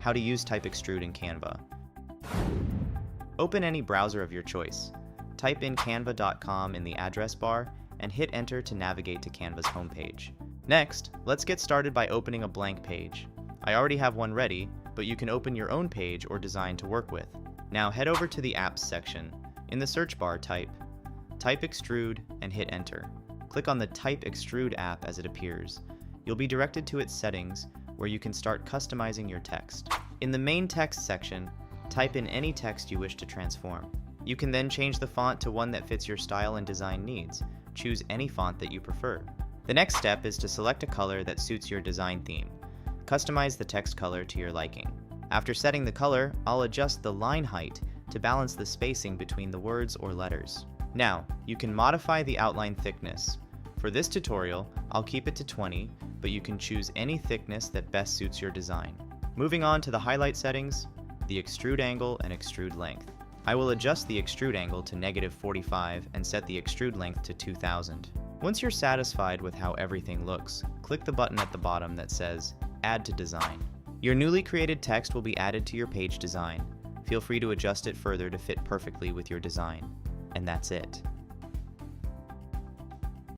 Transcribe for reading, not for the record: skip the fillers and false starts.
how to use Type Extrude in Canva. Open any browser of your choice. Type in canva.com in the address bar and hit enter to navigate to Canva's homepage. Next, let's get started by opening a blank page. I already have one ready, but you can open your own page or design to work with. Now head over to the Apps section. In the search bar, type Extrude and hit enter. Click on the Type Extrude app as it appears. You'll be directed to its settings, where you can start customizing your text. In the main text section, type in any text you wish to transform. You can then change the font to one that fits your style and design needs. Choose any font that you prefer. The next step is to select a color that suits your design theme. Customize the text color to your liking. After setting the color, I'll adjust the line height to balance the spacing between the words or letters. Now, you can modify the outline thickness. For this tutorial, I'll keep it to 20, but you can choose any thickness that best suits your design. Moving on to the highlight settings, the extrude angle and extrude length. I will adjust the extrude angle to -45 and set the extrude length to 2000. Once you're satisfied with how everything looks, click the button at the bottom that says Add to Design. Your newly created text will be added to your page design. Feel free to adjust it further to fit perfectly with your design. And that's it.